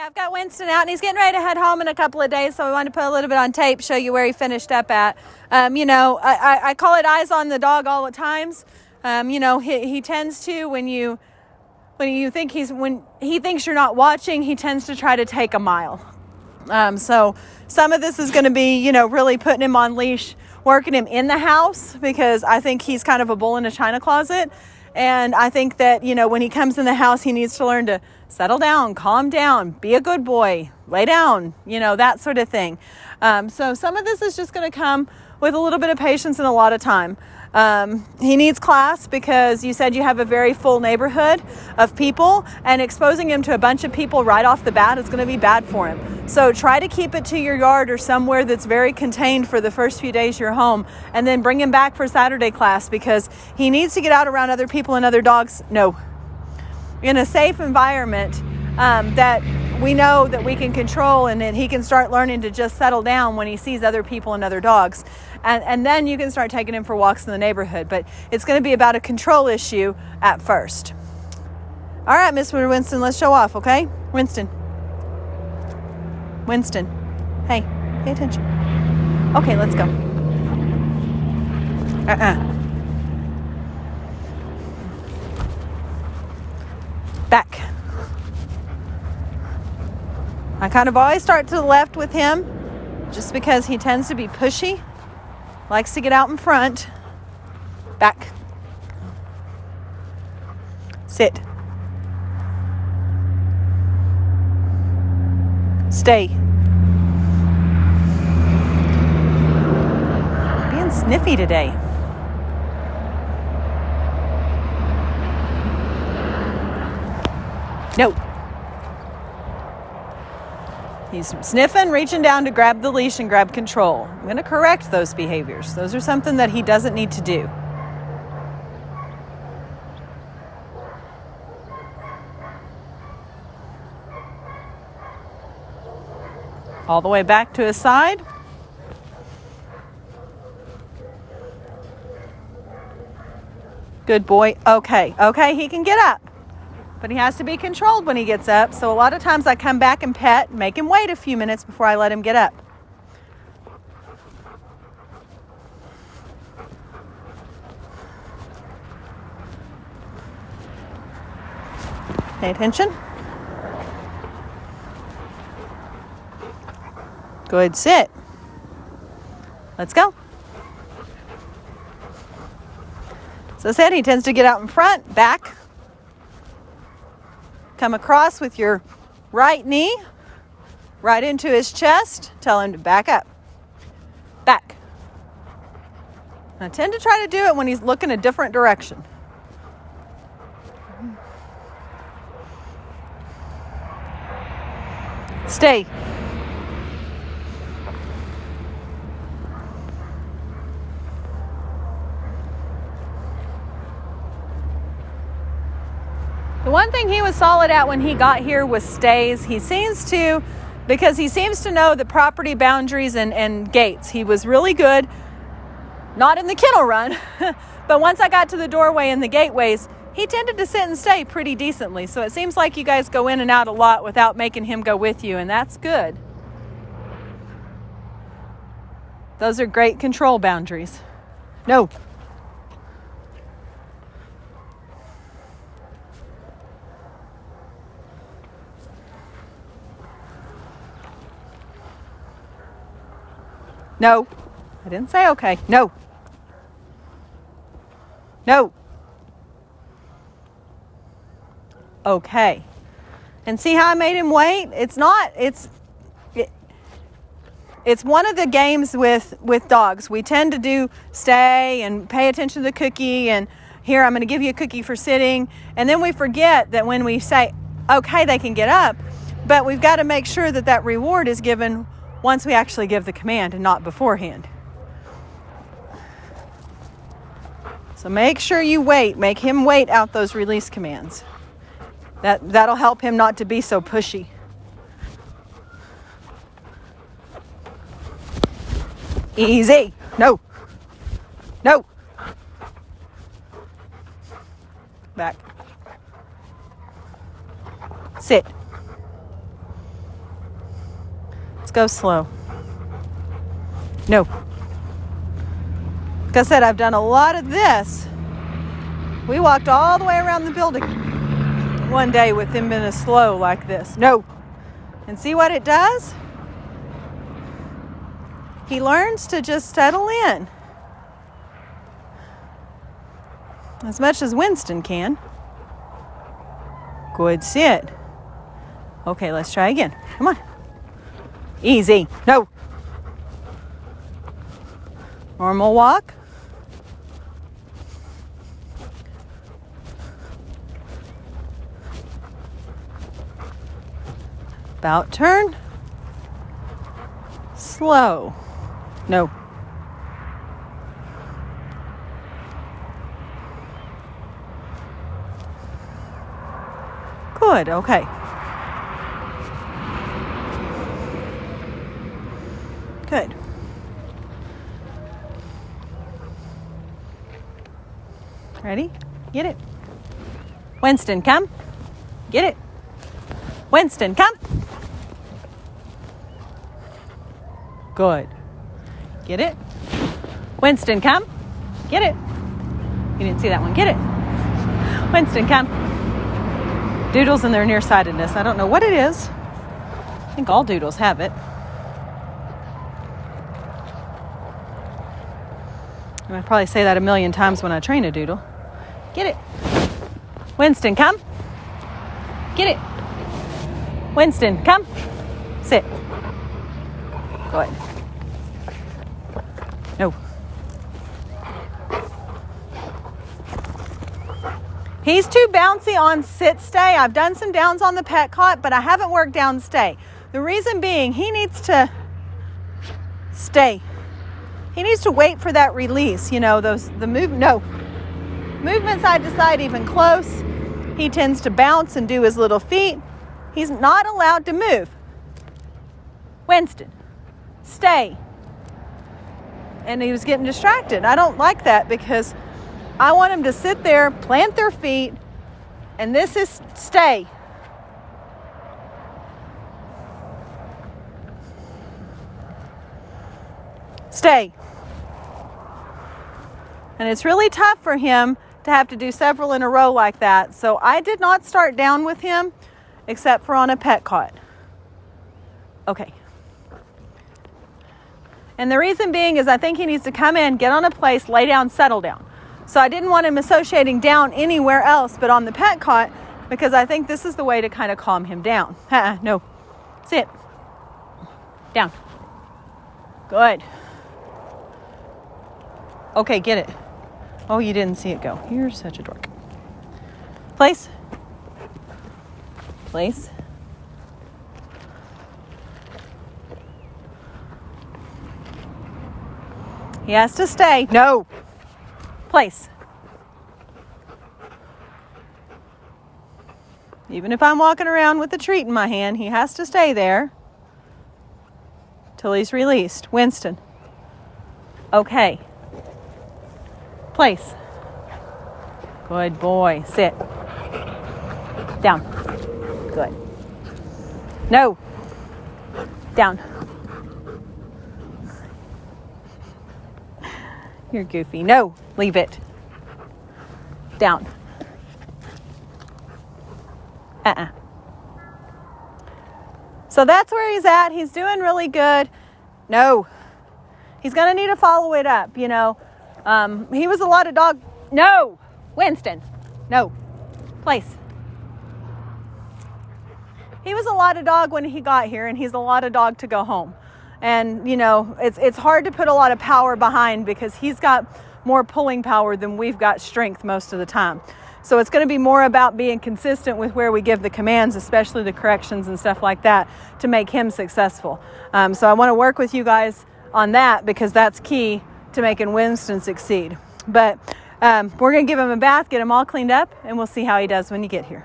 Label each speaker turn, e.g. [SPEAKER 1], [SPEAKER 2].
[SPEAKER 1] I've got Winston out, and he's getting ready to head home in a couple of days, so I wanted to put a little bit on tape, show you where he finished up at. I call it eyes on the dog all the times. He tends to, when he thinks you're not watching, he tends to try to take a mile. So some of this is going to be, really putting him on leash, working him in the house, because I think he's kind of a bull in a china closet. And I think that, when he comes in the house, he needs to learn to settle down, calm down, be a good boy, lay down, that sort of thing. So some of this is just going to come with a little bit of patience and a lot of time. He needs class because you said you have a very full neighborhood of people, and exposing him to a bunch of people right off the bat is going to be bad for him. So try to keep it to your yard or somewhere that's very contained for the first few days you're home, and then bring him back for Saturday class, because he needs to get out around other people and other dogs. No, in a safe environment that we know that we can control, and that he can start learning to just settle down when he sees other people and other dogs. And then you can start taking him for walks in the neighborhood. But it's going to be about a control issue at first. All right, Mr. Winston, let's show off, okay? Winston. Hey, pay attention. Okay, let's go. Back. I kind of always start to the left with him, just because he tends to be pushy, likes to get out in front. Back. Sit. Stay. Being sniffy today. No. He's sniffing, reaching down to grab the leash and grab control. I'm going to correct those behaviors. Those are something that he doesn't need to do. All the way back to his side. Good boy. Okay, he can get up. But he has to be controlled when he gets up. So a lot of times I come back and pet, make him wait a few minutes before I let him get up. Pay attention. Good, sit. Let's go. So I said he tends to get out in front, back. Come across with your right knee right into his chest. Tell him to back up. Back. I tend to try to do it when he's looking a different direction. Stay. The one thing he was solid at when he got here was stays. He seems to know the property boundaries and gates. He was really good, not in the kennel run, but once I got to the doorway and the gateways, he tended to sit and stay pretty decently. So it seems like you guys go in and out a lot without making him go with you, and that's good. Those are great control boundaries. No. No. I didn't say okay. No. No. Okay. And see how I made him wait? It's one of the games with dogs. We tend to do stay and pay attention to the cookie, and here, I'm going to give you a cookie for sitting. And then we forget that when we say, okay, they can get up, but we've got to make sure that that reward is given once we actually give the command and not beforehand. So make sure you wait. Make him wait out those release commands. That'll help him not to be so pushy. Easy. No. No. Back. Sit. Let's go slow. No. Like I said, I've done a lot of this. We walked all the way around the building one day with him in a slow like this. No. And see what it does? He learns to just settle in. As much as Winston can. Good sit. Okay, let's try again. Come on. Easy. No. Normal walk. About turn. Slow. No. Good, okay. Good. Ready? Get it. Winston, come. Get it. Winston, come. Good. Get it. Winston, come. Get it. You didn't see that one. Get it. Winston, come. Doodles and their nearsightedness. I don't know what it is. I think all doodles have it. And I probably say that a million times when I train a doodle. Get it. Winston, come. Get it. Winston, come. Sit. Good. No. He's too bouncy on sit stay. I've done some downs on the pet cot, but I haven't worked down stay. The reason being, he needs to stay. He needs to wait for that release. You know, movement side to side, even close. He tends to bounce and do his little feet. He's not allowed to move. Winston, stay. And he was getting distracted. I don't like that because I want him to sit there, plant their feet, and this is stay. Stay. And it's really tough for him to have to do several in a row like that. So I did not start down with him except for on a pet cot. Okay. And the reason being is I think he needs to come in, get on a place, lay down, settle down. So I didn't want him associating down anywhere else but on the pet cot because I think this is the way to kind of calm him down. No. Sit. Down. Good. Okay, get it. Oh, you didn't see it go. You're such a dork. Place. Place. He has to stay. No. Place. Even if I'm walking around with a treat in my hand, he has to stay there till he's released. Winston. Okay. Place. Good boy. Sit. Down. Good. No. Down. You're goofy. No. Leave it. Down. So that's where he's at. He's doing really good. No. He's going to need to follow it up, you know. He was a lot of dog. No. Winston. No. Place. He was a lot of dog when he got here, and he's a lot of dog to go home. And, you know, it's hard to put a lot of power behind because he's got more pulling power than we've got strength most of the time. So it's going to be more about being consistent with where we give the commands, especially the corrections and stuff like that, to make him successful. So I want to work with you guys on that because that's key to making Winston succeed. But we're going to give him a bath, get him all cleaned up, and we'll see how he does when you get here.